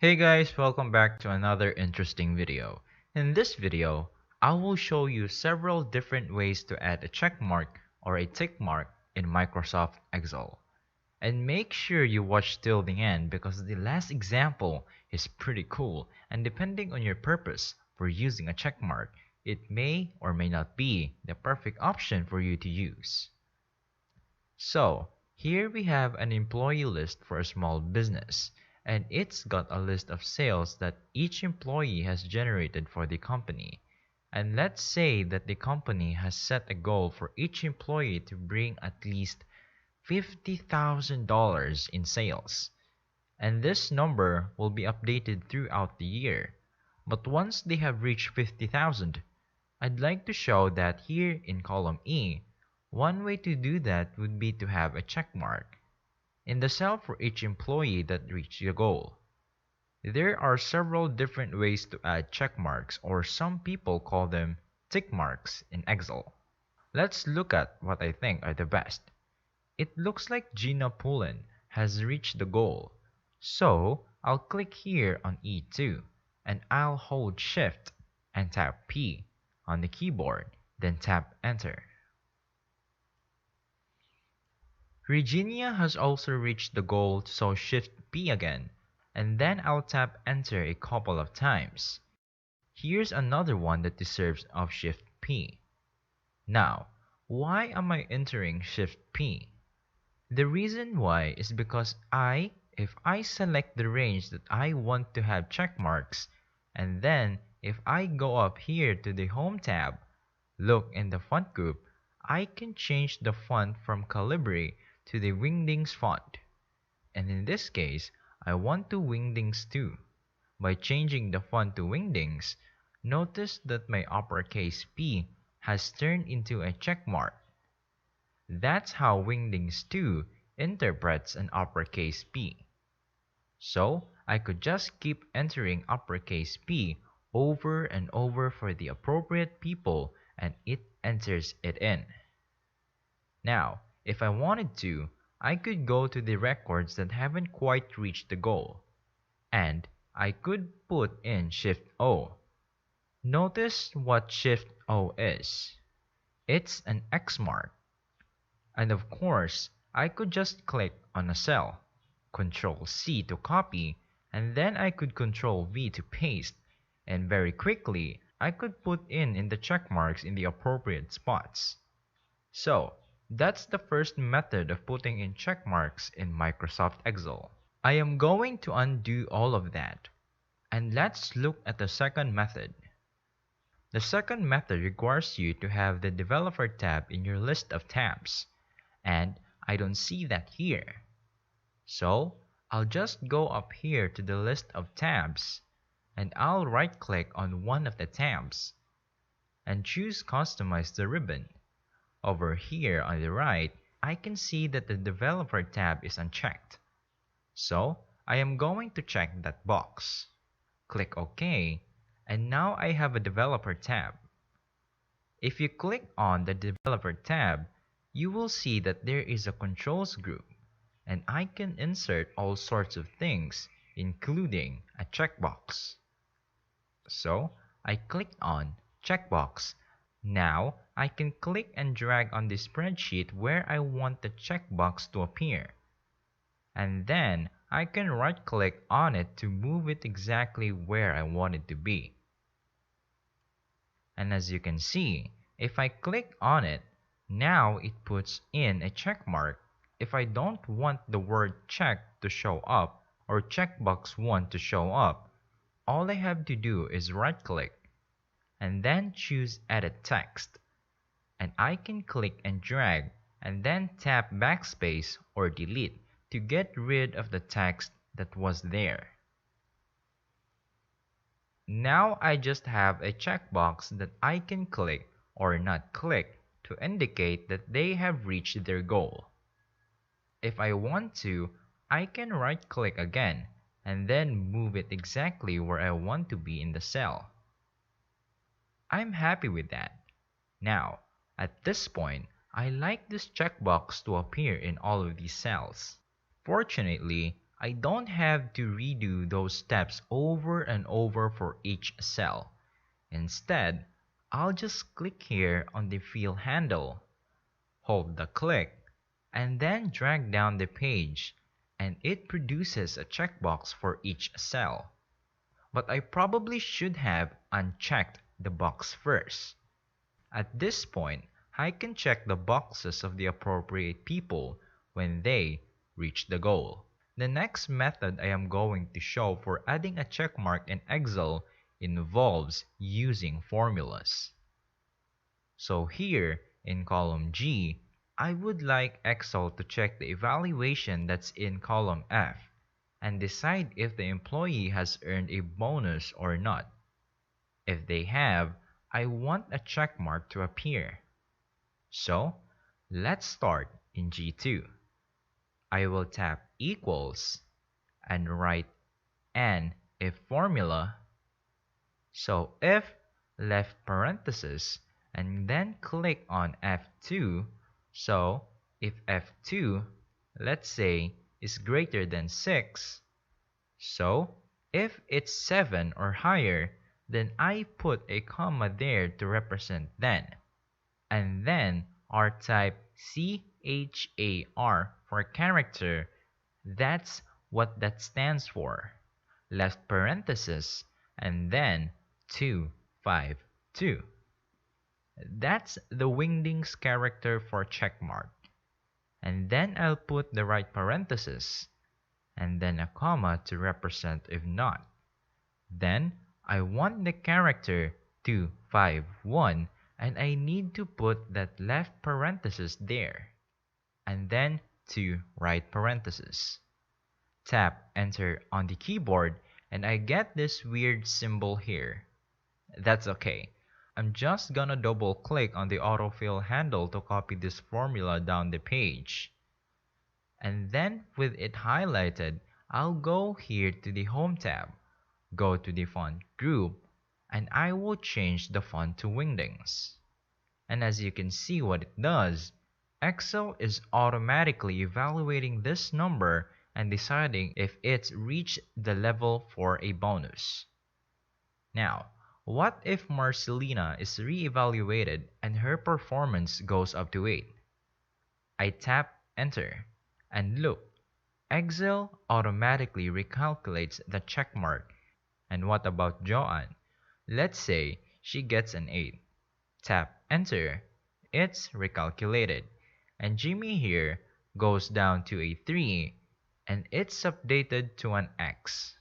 Hey guys, welcome back to another interesting video. In this video, I will show you several different ways to add a check mark or a tick mark in Microsoft Excel. And make sure you watch till the end because the last example is pretty cool, and depending on your purpose for using a check mark, it may or may not be the perfect option for you to use. So, here we have an employee list for a small business, and it's got a list of sales that each employee has generated for the company. And let's say that the company has set a goal for each employee to bring at least $50,000 in sales. And this number will be updated throughout the year. But once they have reached 50,000, I'd like to show that here in column E, one way to do that would be to have a check mark in the cell for each employee that reached the goal. There are several different ways to add check marks, or some people call them tick marks in Excel. Let's look at what I think are the best. It looks like Gina Pullen has reached the goal, so I'll click here on E2 and I'll hold Shift and tap P on the keyboard, then tap Enter. Regina has also reached the goal, so Shift P again, and then I'll tap Enter a couple of times. Here's another one that deserves of Shift P. Now, why am I entering Shift P? The reason why is because if I select the range that I want to have check marks, and then if I go up here to the Home tab, look in the font group, I can change the font from Calibri to the Wingdings font. And in this case, I want to Wingdings too. By changing the font to Wingdings, notice that my uppercase P has turned into a check mark. That's how Wingdings 2 interprets an uppercase P. So, I could just keep entering uppercase P over and over for the appropriate people and it enters it in. Now, if I wanted to, I could go to the records that haven't quite reached the goal, and I could put in Shift O. Notice what Shift O is. It's an X mark. And of course, I could just click on a cell, Control C to copy, and then I could Control V to paste, and very quickly, I could put in the check marks in the appropriate spots. So, that's the first method of putting in check marks in Microsoft Excel. I am going to undo all of that, and let's look at the second method. The second method requires you to have the Developer tab in your list of tabs, and I don't see that here. So, I'll just go up here to the list of tabs, and I'll right-click on one of the tabs, and choose Customize the ribbon. Over here on the right, I can see that the Developer tab is unchecked. So, I am going to check that box. Click OK, and now I have a Developer tab. If you click on the Developer tab, you will see that there is a Controls group, and I can insert all sorts of things, including a checkbox. So, I click on Checkbox. Now, I can click and drag on the spreadsheet where I want the checkbox to appear. And then, I can right-click on it to move it exactly where I want it to be. And as you can see, if I click on it, now it puts in a check mark. If I don't want the word check to show up or checkbox 1 to show up, all I have to do is right-click and then choose Edit Text. And I can click and drag and then tap backspace or delete to get rid of the text that was there. Now I just have a checkbox that I can click or not click to indicate that they have reached their goal. If I want to, I can right-click again and then move it exactly where I want to be in the cell. I'm happy with that. Now, at this point, I like this checkbox to appear in all of these cells. Fortunately, I don't have to redo those steps over and over for each cell. Instead, I'll just click here on the fill handle, hold the click, and then drag down the page, and it produces a checkbox for each cell. But I probably should have unchecked the box first. At this point, I can check the boxes of the appropriate people when they reach the goal. The next method I am going to show for adding a checkmark in Excel involves using formulas. So here, in column G, I would like Excel to check the evaluation that's in column F and decide if the employee has earned a bonus or not. If they have, I want a check mark to appear. So, let's start in G2. I will tap equals and write an if formula. So if left parenthesis and then click on F2. So if F2, let's say, is greater than 6, so if it's 7 or higher, then I put a comma there to represent then. And then R type CHAR for character. That's what that stands for. Left parenthesis and then 252. That's the Wingdings character for checkmark. And then I'll put the right parenthesis and then a comma to represent if not. Then I want the character 251 and I need to put that left parenthesis there. And then 2 right parentheses. Tap enter on the keyboard and I get this weird symbol here. That's okay. I'm just gonna double click on the autofill handle to copy this formula down the page. And then with it highlighted, I'll go here to the Home tab, go to the font group, and I will change the font to Wingdings. And as you can see what it does, Excel is automatically evaluating this number and deciding if it's reached the level for a bonus. Now, what if Marcelina is re-evaluated and her performance goes up to 8? I tap enter, and look, Excel automatically recalculates the checkmark. And what about Joanne? Let's say she gets an 8. Tap enter, it's recalculated. And Jimmy here goes down to a 3, and it's updated to an X.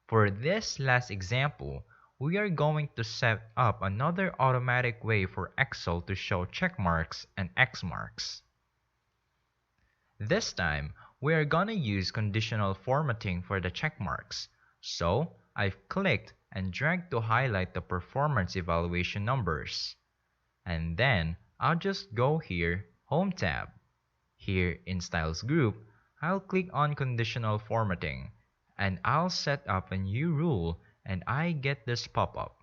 For this last example, we are going to set up another automatic way for Excel to show check marks and X marks. This time, we are gonna use conditional formatting for the check marks. So, I've clicked and dragged to highlight the performance evaluation numbers. And then, I'll just go here, Home tab. Here in Styles group, I'll click on conditional formatting, and I'll set up a new rule and I get this pop-up.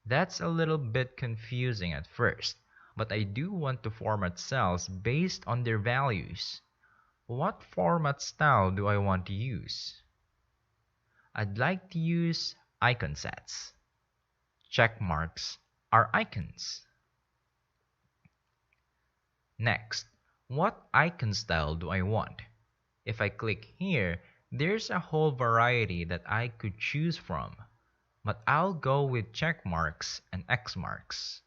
That's a little bit confusing at first, but I do want to format cells based on their values. What format style do I want to use? I'd like to use icon sets. Check marks are icons. Next, what icon style do I want? If I click here, there's a whole variety that I could choose from, but I'll go with check marks and X marks.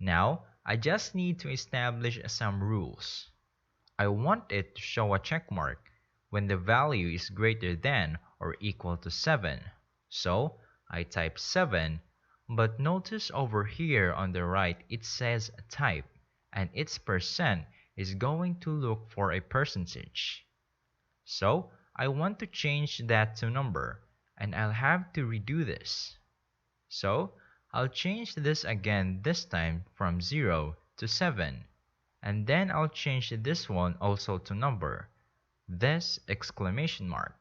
Now, I just need to establish some rules. I want it to show a check mark when the value is greater than or equal to 7. So, I type 7, but notice over here on the right it says type, and its percent is going to look for a percentage. So, I want to change that to number, and I'll have to redo this. So, I'll change this again, this time from 0 to 7, and then I'll change this one also to number, this exclamation mark.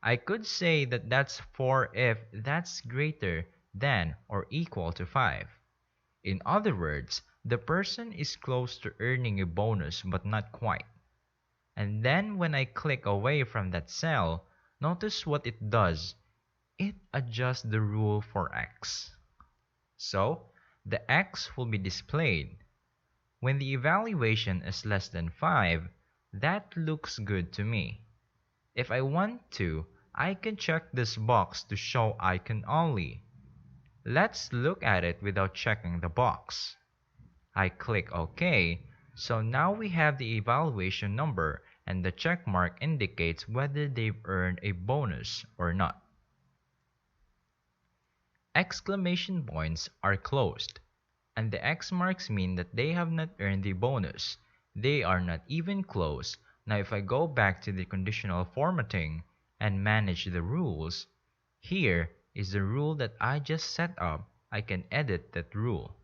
I could say that that's for if that's greater than or equal to 5. In other words, the person is close to earning a bonus but not quite. And then when I click away from that cell, notice what it does. It adjusts the rule for X. So, the X will be displayed. When the evaluation is less than 5, that looks good to me. If I want to, I can check this box to show icon only. Let's look at it without checking the box. I click OK, so now we have the evaluation number and the check mark indicates whether they've earned a bonus or not. Exclamation points are closed, and the X marks mean that they have not earned the bonus. They are not even close. Now if I go back to the conditional formatting and manage the rules, here is the rule that I just set up. I can edit that rule.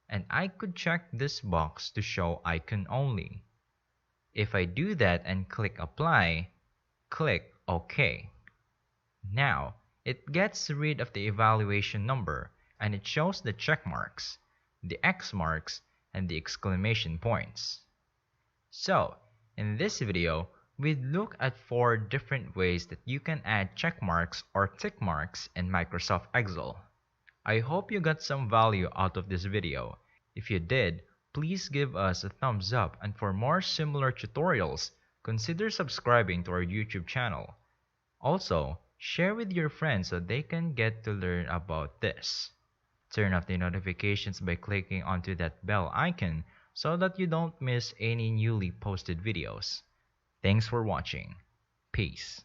And I could check this box to show icon only. If I do that and click apply, click OK. Now, it gets rid of the evaluation number and it shows the check marks, the X marks, and the exclamation points. So, in this video, we look at 4 different ways that you can add check marks or tick marks in Microsoft Excel. I hope you got some value out of this video. If you did, please give us a thumbs up, and for more similar tutorials, consider subscribing to our YouTube channel. Also, share with your friends so they can get to learn about this. Turn off the notifications by clicking onto that bell icon so that you don't miss any newly posted videos. Thanks for watching. Peace.